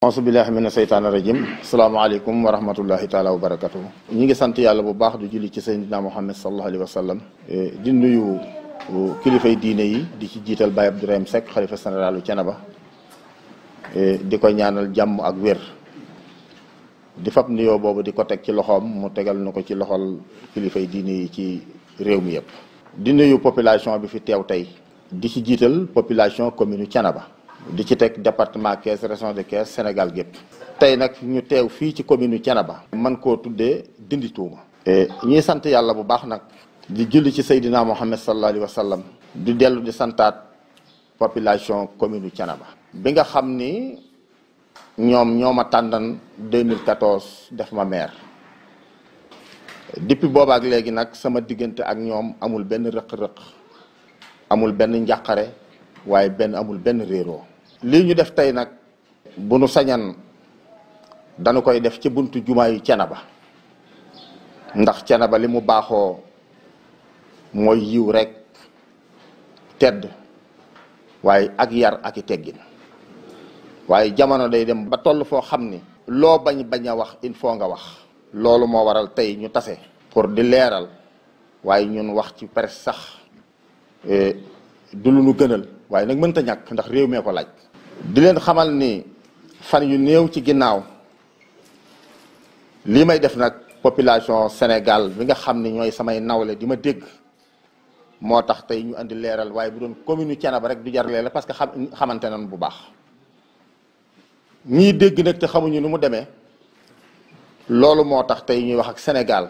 auzu billahi mina seytaani rajim asalaamaaleykum wa rahmatullahi taala wa barakatuh ñi ngi sant yàlla bu baax du julli ci Seydina Muhammad sallallahu alayhi wa sallam di nuyu kilifay diine yi di ci jiital Baye Abdourahim Seck xalifa généralu Thiénaba di ko ñaanal jàmm ak wér di fab nuyoo boobu di ko teg ci loxoom mu tegal na ko ci loxol kilifay diine yi ci réew mi yëpp di nuyu population bi fi teew tey di ci jiital population commune Thiénaba di ci teg département Thiès région de Thiès Sénégal gépp tey nag ñu teew fii ci commune Thiénaba man koo tuddee dindi tuuma ñuy sant yàlla bu baax nag di julli ci Seydina Muhammad sallallahu alayhi wa sallam di dellu di santaat population commune Thiénaba bi nga xam ni ñoo ma tàndan 2014 def ma maire depuis boobaak léegi nag sama diggante ak ñoom amul benn rëq-rëq amul benn njàqare waaye amul benn réeroo lii ñu def tey nag bu nu sañan dañu koy def ci buntu jumaa yu Thiénaba ndax Thiénaba li mu baaxoo mooy yiw rek tedd waaye ak yar ak i teggin waaye jamono day dem ba toll foo xam ni loo bañ a wax il faut nga wax loolu moo waral tey ñu tase pour di leeral waaye ñun wax ci presse sax du lu nu gënal waaye nag mënta ñàkk ndax réew mee ko laaj di leen xamal ni fan yu néew ci ginnaaw lii may def nag population Sénégal bi nga xam ni ñooy samay nawle di ma dégg moo tax tey ñu andi leeral waaye bu doon commune Thiénaba rek du jar leeral parce que xamante nañ bu baax ñii dégg nag te xamuñu nu mu demee loolu moo tax tey ñuy wax ak Sénégal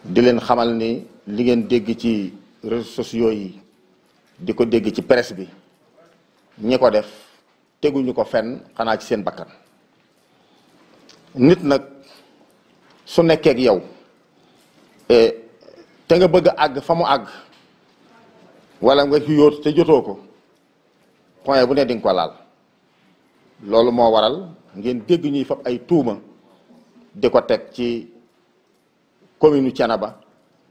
di leen xamal ni li ngeen dégg ci réseaux sociaux yi di ko dégg ci presse bi ñi ko def teguñu ko fenn xanaa ci seen bakkan nit nag su nekkee ak yow te nga bëgg a àgg fa mu àgg wala nga ci yóot te jotoo ko point bu ne di nga ko laal loolu moo waral ngeen dégg ñuy fab ay tuuma di ko teg ci commune Thiénaba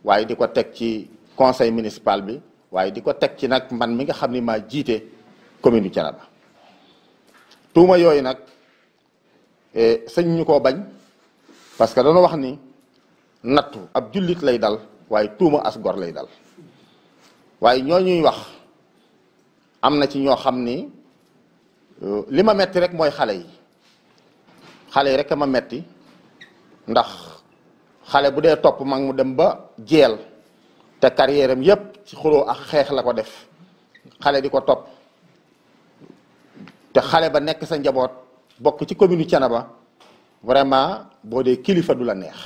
waaye di ko teg ci conseil municipal bi waaye di ko teg ci nag man mi nga xam ni maa jiite commune Thiénaba tuuma yooyu nag sëñ ñu koo bañ parce que dañoo wax ni nattu ab jullit lay dal waaye tuuma as gor lay dal waaye ñoo ñuy wax am na ci ñoo xam ni li ma metti rek mooy xale yi rek a ma metti ndax xale bu dee topp mag mu dem ba jeel te carrière am yépp ci xuloo ak xeex la ko def xale di ko topp te xale ba nekk sa njaboot bokk ci commune Thiénaba vraiment boo dee kilifa du la neex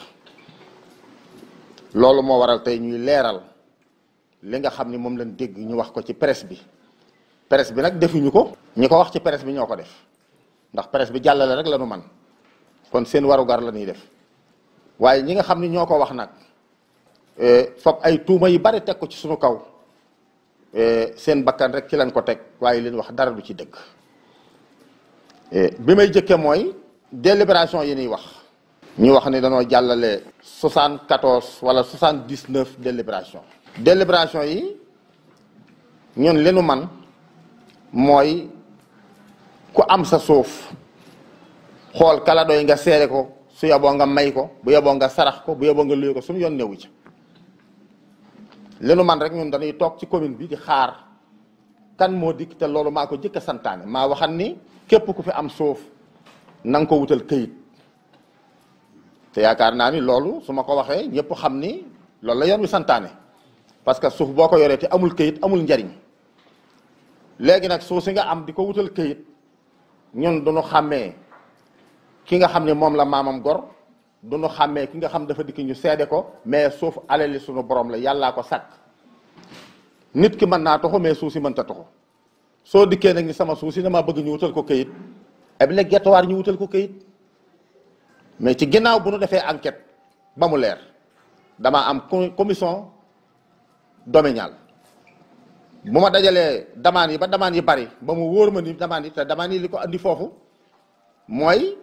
loolu moo waral tey ñuy leeral li nga xam ni moom lañ dégg ñu wax ko ci presse bi nag defuñu ko ñi ko wax ci presse bi ñoo ko def ndax presse bi jàllale rek la nu man kon seen warugar la ñuy def waaye ñi nga xam ni ñoo ko wax nag fab ay tuuma yu bari teg ko ci suñu kaw seen bakkan rek ci lañ ko teg waaye leen wax dara du ci dëgg bi may jëkke mooy délibération yi ñuy wax ñu wax ni dañoo jàllale 74 wala 79 délibération yi ñun li nu man mooy ku am sa suuf xool kala doy nga seere ko su yeboo nga may ko bu yeboo nga sarax ko bu yeboo nga luye ko suñu yoon newu ci li nu man rek ñun dañuy toog ci commune bi di xaar kan moo dikk te loolu maa ko jëkk a santaane maa waxan ni képp ku fi am suuf na nga ko wutal këyit te yaakaar naa ni loolu su ma ko waxee ñëpp xam ni loolu la yoon wi santaane parce que suuf boo ko yoree te amul këyit amul njariñ léegi nag suuf si nga am di ko wutal këyit ñun duñu xàmmee ki nga xam ne moom la maamam gor duñu xàmmee ki nga xam dafa dikk ñu seede ko mais suuf alali suñu borom la yàllaa ko sàkk nit ki mën naa toxu mais suuf si mënta toxu soo dikkee nag ni sama suuf si dama bëgg ñu wutal ko këyit ab léegi gettuwaar ñu wutal ko këyit mais ci ginnaaw bu nu defee enquête ba mu leer dama am commission domaniale bu ma dajalee demande yi ba demande yi bari ba mu wóor ma ni demande yi te demande yi li ko andi foofu mooy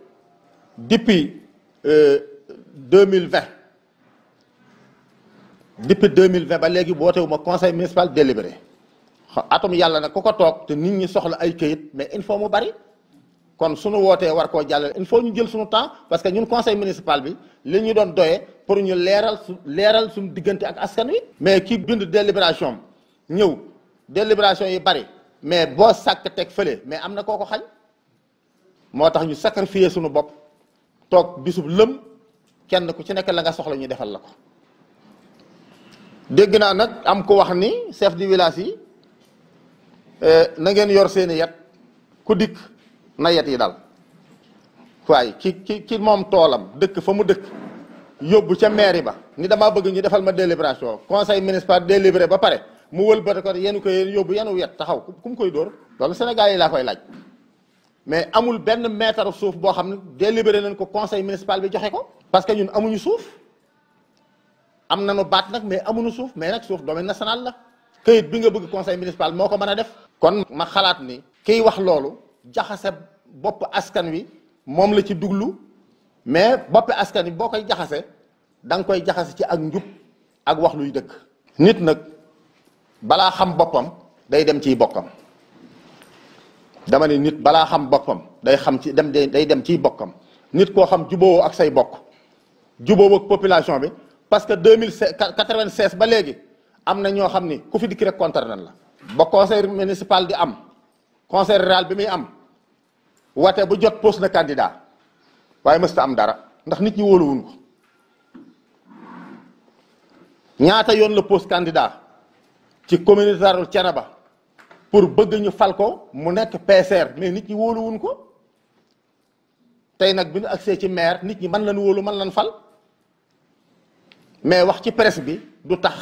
depuis 2020 ba léegi bootewu ma conseil municipal délibéré atum yàlla nag ku ko toog te nit ñi soxla ay këyit mais il faut mu bari kon suñu wootee war koo jàllale il faut ñu jël suñu temps parce que ñun conseil municipal bi li ñu doon doyee pour ñu leeral suñu diggante ak askan wi. mais ki bind délibération ñëw délibération yi bari mais boo sàkk teg fële mais am na koo ko xañ moo tax ñu sacrifier suñu bopp toog bisub lëm kenn ku ci nekk la nga soxla ñu defal la ko. dégg naa nag am ko wax ni chef du village yi na ngeen yor seeni yet ku dikk na yet yi dal waaye ki moom toolam dëkk fa mu dëkk yóbbu ca mairie ba ni damaa bëgg ñu defal ma délibération conseil municipal délibéré ba pare mu wëlbati ko yenu ko yóbbu yenu yet taxaw ku mu koy dóor loolu Sénégal yi laa koy laaj mais amul benn mètre suuf boo xam ne délibéré nañ ko conseil municipal bi joxe ko parce que ñun amuñu suuf am nañu baat nag mais amuñu suuf mais nag suuf domaine national la këyit bi nga bëgg conseil municipal moo ko mën a def. kon ma xalaat ni kiy wax loolu jaxase bopp askan wi moom la ci duglu mais boppi askan wi boo koy jaxase da nga koy jaxase ci ak njub ak wax luy dëgg. nit nag balaa xam boppam day dem ciy bokkam dama ne nit balaa xam boppam day dem ciy bokkam nit koo xam jubóowoo ak say bokk jubóowoo ak population bi. parce que 1996 ba léegi am na ñoo xam ni ku fi dikk rek contre nañ la. ba conseil municipal di am conseil rural bi muy am wate bu jot pose na candidat waaye mësta am dara ndax nit ñi wóoluwuñ ko ñaata yoon la pose candidat ci communautaire Thiénaba pour bëgg ñu fal ko mu nekk PCR mais nit ñi wóoluwuñ ko tey nag bi ñu agsee ci maire nit ñi mën lañ wóolu mën lañ fal. mais wax ci presse bi du tax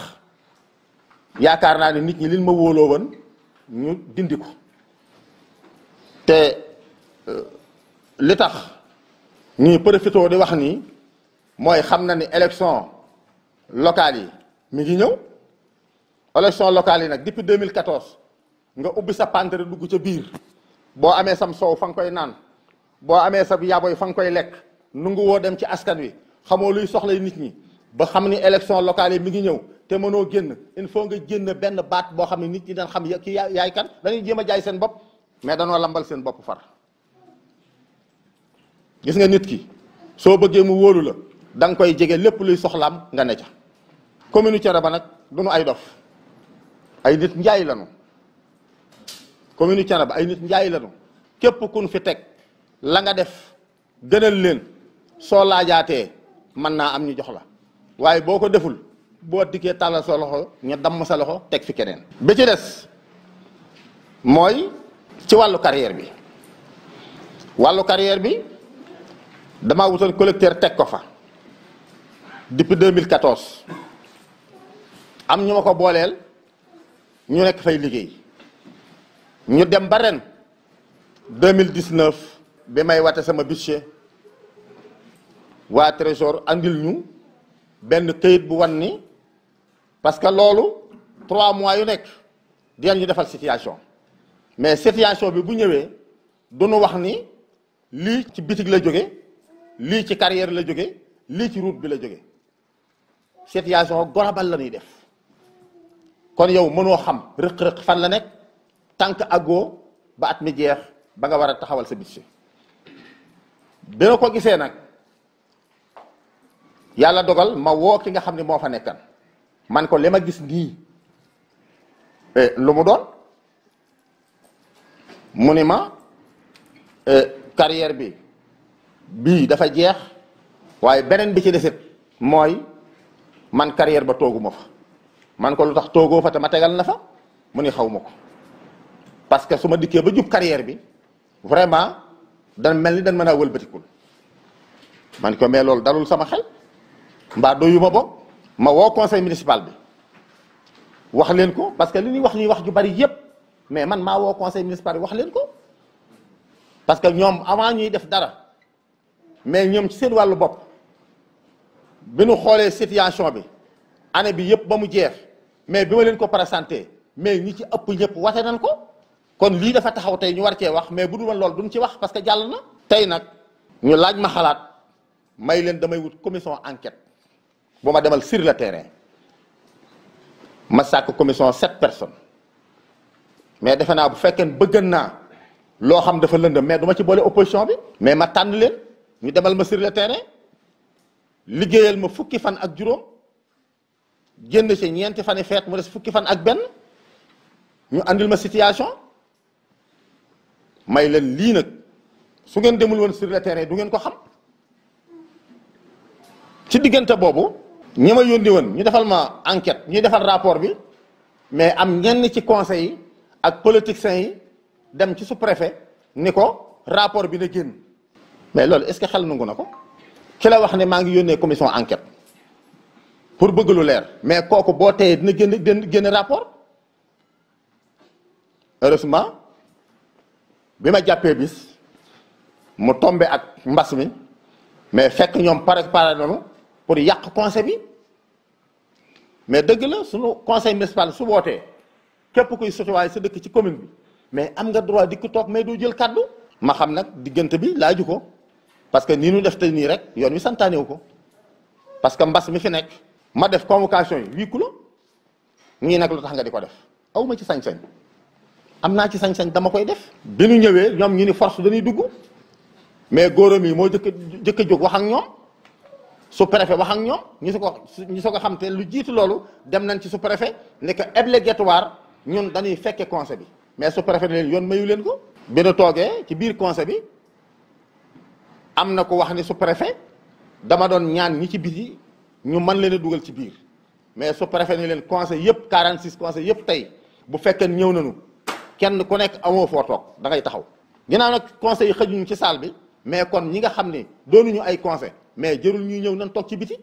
yaakaar naa ne nit ñi liñ ma wóoloo woon ñu dindi ko te li tax ñuy profité di wax nii mooy xam na ni élection locale yi mi ngi ñëw élection locale yi nag depuis 2014 nga ubbi sa pantere dugg ca biir boo amee sam soow fa nga koy naan boo amee sa yaboy fa nga koy lekk nungu woo dem ci askan wi xamoo luy soxlay nit ñi ba xam ni élection locale yi mi ngi ñëw te mënoo génn il faut nga génn benn baat boo xam ne nit ñi dañ xam ki yaay kan dañuy jéem a jaay seen bopp mais danoo lambal seen bopp far. gis nga nit ki soo bëggee mu wóolu la da nga koy jege lépp luy soxlaam nga ne ca. commune Thiénaba nag du nu ay dof ay nit njaay lanu commune Thiénaba ay nit njaay lanu képp kun fi teg la nga def gënal leen soo laajaatee mën naa am ñu jox la. waaye boo ko deful boo dikkee tàllal sa loxo ñu damm sa loxo teg fi keneen. bi ci des mooy ci wàllu carrière bi damaa wutoon collecteur teg ko fa depuis 2014 am ñu ma ko booleel ñu nekk fay liggéey ñu dem ba ren 2019 bi may wate sama budget waa trésor andil ñu benn këyit bu wan ni parce que loolu 3 mois yu nekk dinañ ñu defal situation mais situation bi bu ñëwee du ñu wax ni lii ci bitig la jóge lii ci carrière la jóge lii ci route bi la jóge situation globale la ñuy def kon yow mënoo xam rëq-rëq fan la nekk tànk àggoo ba at mi jeex ba nga war a taxawal sa budget bi nga ko gisee nag yàlla dogal ma woo ki nga xam ne moo fa nekkan man ko li ma gis nii lu mu doon mu ni ma carrière bi bii dafa jeex waaye beneen bi ci desit mooy man carrière ba tooguma fa man ko lu tax toogoo fa te ma tegal na fa mu ni xaw ma ko parce que su ma dikkee ba jub carrière bi vraiment dan mel ni dan mën a wëlbatikul man ko mais loolu dalul sama xel mbaa doyu ma bokk ma woo conseil municipal bi wax leen ko parce que li ñuy wax ju bari yépp mais man maa woo conseil municipal bi wax leen ko parce que ñoom avant ñuy def dara mais ñoom ci seen wàllu bopp bi ñu xoolee situation bi année bi yépp ba mu jeex mais bi ma leen ko présenté mais ñi ci ëpp ñëpp wate nañ ko kon lii dafa taxaw tey ñu war cee wax mais bu dul woon loolu duñ ci wax parce que jàll na. tey nag ñu laaj ma xalaat may leen damay wut commission enquête bu ma demal sur le terrain ma sàkk commission 7 personnes mais defe naa bu fekkee bëgg naa loo xam dafa lëndëm mais du ma ci boole opposition bi. mais ma tànn leen ñu demal ma sur le terrain liggéeyal ma fukki fan ak juróom génn ci ñeenti fan yi feet mu des fukki fan ak benn ñu andil ma situation may leen lii nag su ngeen demul woon sur le terrain du ngeen ko xam. ci diggante boobu ñi ma yónni woon ñu defal ma enquête ñuy defal rapport bi mais am ñenn ci conseil yi ak politiciens yi dem ci sous-préfet ni ko rapport bi na génn mais loolu est-ce que xel nangu na ko ki la wax ne maa ngi yónnee commission enquête pour bëgg lu leer mais kooku boo teyee dina génn rapport. heureusement bi ma jàppee bis mu tombé ak mbas mi mais fekk ñoom pare noonu pour yàq conseil bi mais dëgg la suñu conseil municipal su wootee képp kuy citoyen sa dëkk ci commune bi mais am nga droit dikk toog mais doo jël kàddu. ma xam nag diggante bi laaju ko parce que nii ñu def te nii rek yoon wi santaanewu ko parce que mbas mi fi nekk ma def convocation yi 8 kilos ñii nag lu tax nga di ko def aw ma ci sañ-sañ am naa ci sañ-sañ dama koy def. bi ñu ñëwee ñoom ñu ni force dañuy dugg mais góoram yi moo jëkk a jóg wax ak ñoom sous-préfet wax ak ñoom ñu soo ko xam te lu jiitu loolu dem nañ ci sous-préfet ne que obligatoire ñun dañuy fekke conseil bi mais sous-préfet ne leen yoon mayu leen ko. bi nu toogee ci biir conseil bi am na ko wax ni sous-préfet dama doon ñaan ñi ci biti ñu mën leen a dugal ci biir mais sous-préfet ni leen conseil yëpp 46 conseil yëpp tey bu fekkee ñëw nañu kenn ku nekk amoo foo toog da ngay taxaw. ginnaaw nag conseil yi xëjuñu ci salle bi mais kon ñi nga xam ne doonuñu ay conseil mais jërul ñuy ñëw nañ toog ci biti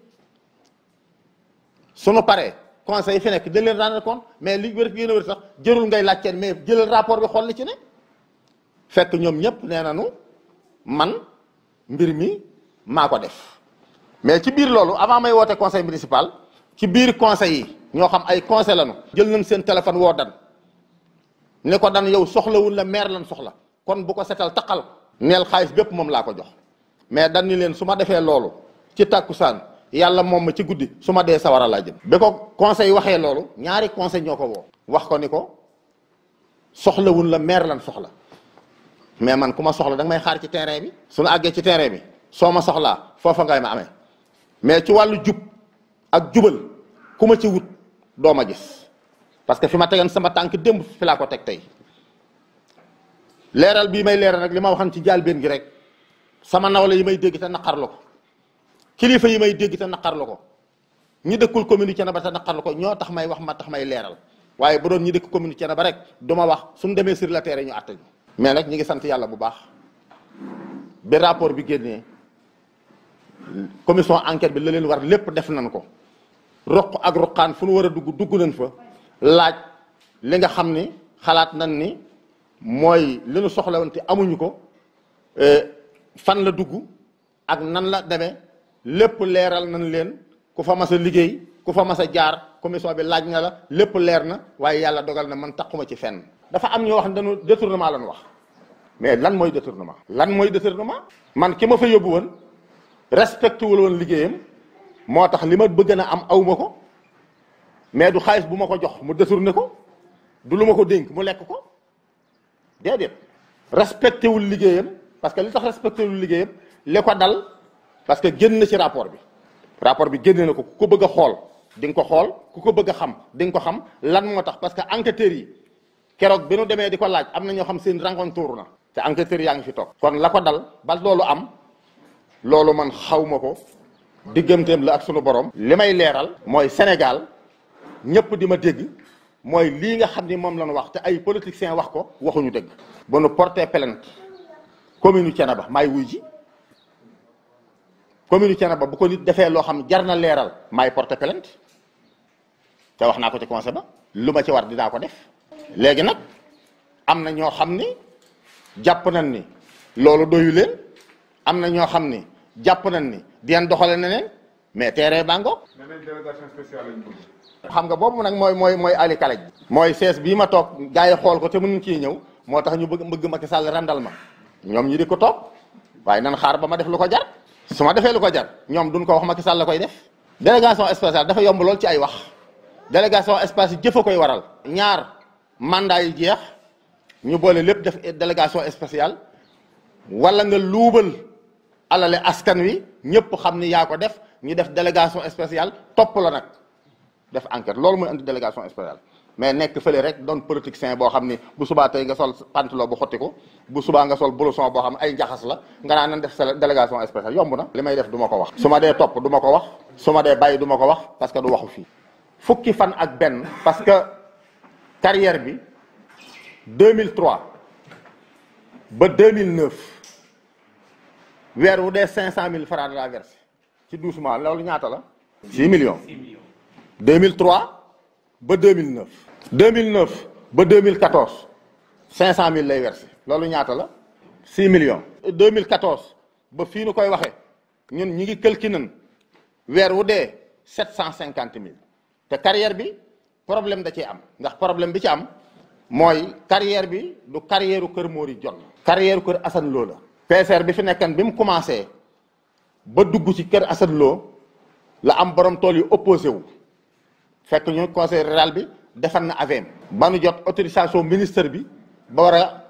sunu paree conseil yi fi nekk dañ leen rendre compte mais li wér gën a wér sax jërul ngay laaj kenn mais jëlal rapport bi xool li ci ne fekk ñoom ñëpp nee nañu man mbir mi maa ko def. mais ci biir loolu avant may woote conseil municipal ci biir conseil yi ñoo xam ay conseil lañu jël nañ seen téléphone woo dan ne ko dan yow soxlawul la maire lan soxla kon bu ko setal taqal neel xaalis bépp moom laa ko jox mais dan ni leen su ma defee loolu ci tàkkusaan yàlla moom ma ci guddi su ma dee sawara laa jëm. bi ko conseil yi waxee loolu ñaari conseil ñoo ko woo wax ko ni ko soxlawul la maire lan soxla mais man ku ma soxla da nga may xaar ci terrain bi suñu àggee ci terrain bi soo ma soxlaa foofa ngay ma amee mais ci wàllu jub ak jubal ku ma ci wut doo ma gis parce que fi ma tegan sama tànk démb fi laa ko teg tey leeral bii may leeral nag li ma waxan ci jaalbeen gi rek sama nawle yi may dégg te naqarlu ko kilifa yi may dégg te naqarlu ko ñi dëkkul commune Thiénaba te naqarlu ko ñoo tax may wax ma tax may leeral waaye bu doon ñi dëkk commune Thiénaba rek du ma wax suñu demee sur le terrain ñu àtte ñu mais nag ñi ngi sant yàlla bu baax bi rapport bi génnee commission enquête bi la leen war lépp def nañ ko roq ak roqaan fu nu war a dugg nañ fa laaj li nga xam ni xalaat nañ ni mooy li nu soxla woon te amuñu ko fan la dugg ak nan la demee lépp leeral nañ leen ku fa mas a liggéey ku fa mas a jaar commission bi laaj na la lépp leer na waaye yàlla dogal na man taquma ci fenn. dafa am ñoo wax ne dañu détournement lañ wax mais lan mooy détournement. lan mooy détournement man ki ma fa yóbbu woon respecté wul woon liggéeyam moo tax li ma bëgg na am awma ko mais du xaalis bu ma ko jox mu détourné ko du lu ma ko dénk mu lekk ko déedéet respecté wul liggéeyam parce que li tax respecté wul liggéeyam li ko dal parce que génn na ci rapport bi génne na ko ku ko bëgg a xool di nga ko xool ku ko bëgg a xam di nga ko xam lan moo tax parce que enquêteurs yi keroog bi nu demee di ko laaj am na ñoo xam seen rencontre na te enquêteurs yaa ngi fi toog kon la ko dal ba loolu am loolu man xawma ko digganteem la ak sunu borom. li may leeral mooy Sénégal ñëpp di ma dégg mooy lii nga xam ni moom la ñu wax te ay politiciens wax ko waxuñu dëgg. ba nu porté plainte commune Thiénaba maay wuy ji commune Thiénaba bu ko nit defee loo xam jar na leeral maay porté plainte te wax naa ko ci conseil ba lu ma ci war dinaa ko def. léegi nag am na ñoo xam ni jàpp nañ ni loolu doyu leen am na ñoo xam ni jàpp nañ ni di leen doxale neneen mais terrain bango. nee nañ délégation spéciale lañ bëgg. xam nga boobu nag mooy Ali Kalaj. mooy sees bii ma toog gars yi xool ko te mënuñ ciy ñëw moo tax ñu bëgg Macky Sall randal ma ñoom ñi di ko toog waaye nan xaar ba ma def lu ko jar su ma defee lu ko jar ñoom duñ ko wax Macky Sall la koy def. délégation spéciale dafa yomb lool ci ay wax délégation spéciale jëf a koy waral. ñaar mandat yi jeex ñu boole lépp def délégation spéciale wala nga luubal alale askan wi ñëpp xam ni yaa ko def ñu def délégation spéciale topp la nag def enquête loolu mooy andi délégation spéciale mais nekk fële rek doon politicien boo xam ni bu subaa tey nga sol pantalon bu xottiku bu subaa nga sol blouson boo xam ne ay njaxas la nga naan nan def délégation spéciale yomb na. li may def du ma ko wax. su ma dee topp du ma ko wax. su ma dee bàyyi du ma ko wax parce que du waxu fii. fukki fan ak benn parce que carrière bi 2003 ba 2009 weer wu dee 500 000 francs de la versé ci 12 mois loolu ñaata la. 6 millions. 2003 ba 2009. 2009 ba 2014 500 000 lay versé loolu ñaata la 6 millions. 2014 ba fii nu koy waxee ñun ñi ngi calculé weer wu dee 750 000 te carrière bi problème da cee am ndax problème bi ci am mooy carrière bi du carrière u kër Mori Jonn carrière kër Assane Lo la. PCR bi fi nekkan bi mu commencé ba dugg ci kër Assane Lo la am borom tool yu opposé wu fekk ñu conseil rural bi defar na AVM ba nu jot autorisation ministre bi ba war a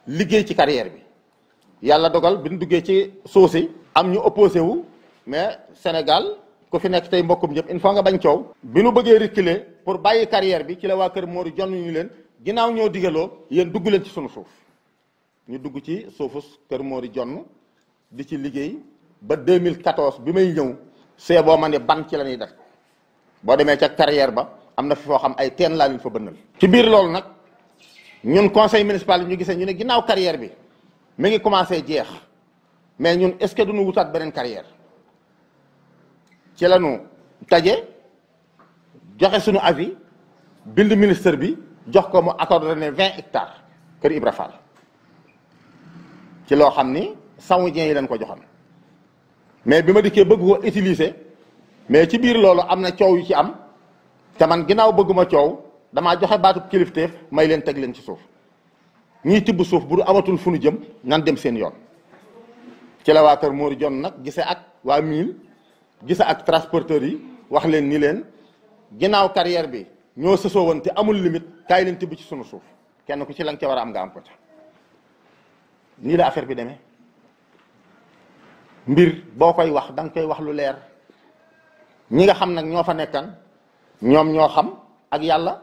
liggéey ci carrière bi yàlla dogal bi ñu duggee ci suuf si am ñu opposé wu mais Sénégal ku fi nekk tey mbokkum ñëpp il faut nga bañ coow. bi nu bëggee reculer pour bàyyi carrière bi ci la waa kër Mori Jonn ñu leen ginnaaw ñoo digaloo yéen dugg leen ci sunu suuf ñu dugg ci suufu kër Mori Jonn di ci liggéey ba 2014 bi may ñëw see boo ma ne ban ci la ñuy def boo demee ca carrière ba am na fi foo xam ay teen laa leen fa bënnal. ci biir loolu nag ñun conseil municipal bi ñu gisee ñu ne ginnaaw carrière bi mi ngi commencé jeex mais ñun est-ce que duñu wutaat beneen carrière ci la ñu taje joxe suñu avis bind ministre bi jox ko mu accordé ne 20 hectares kër Ibra Fall ci loo xam ni saoudien yi leen ko joxoon mais bi ma dikkee bëgg ko utiliser mais ci biir loolu am na coow yu ci am te man ginnaaw bëgguma coow damaa joxe baatub kilifteef may leen teg leen ci suuf ñiy tibb suuf bu du amatul fu nu jëm nan dem seen yoon ci la waa kër Mori Jonn nag gise ak waa mil gise ak transporteurs yi wax leen ni leen ginnaaw carrière bi ñoo sësoo woon te amul limite kaay leen tibb ci sunu suuf kenn ku ci la nga ca war a am nga am ko ca nii la affaire bi demee mbir boo koy wax da nga koy wax lu leer ñi nga xam nag ñoo fa nekkan ñoom ñoo xam ak yàlla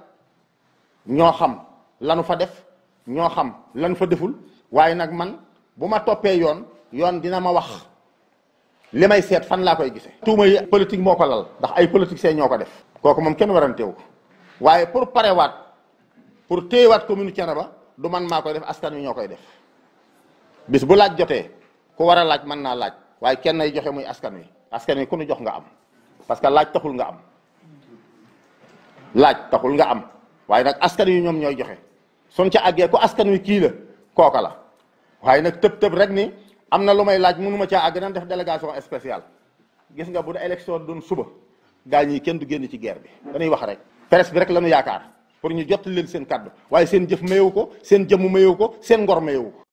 ñoo xam lanu fa def ñoo xam lanu fa deful waaye nag man bu ma toppee yoon dina ma wax li may seet fan laa koy gisee. tuuma yi politique moo ko lal ndax ay politiciens ñoo ko def kooku moom kenn waranteewu ko waaye pour parewaat pour téyewaat commune Thiénaba du man maa koy def askan wi ñoo koy def bis bu laaj jotee ku war a laaj mën naa laaj waaye kenn ay joxe muy askan wi ku nu jox nga am parce que laaj taxul nga am laaj taxul nga am waaye nag askan wi ñoom ñooy joxe suñ ca àggee ku askan wi kii la kooka la waaye nag tëb rek ni am na lu may laaj mënuma caa àgg nan def délégation spéciale gis nga bu da élection doon suba gaa ñi kenn du génn ci guerre bi dañuy wax rek presse bi rek la ñu yaakaar pour ñu jottali leen seen kàddu waaye seen jëf mayewu ko seen jëmm mayewu ko seen ngor mayewu ko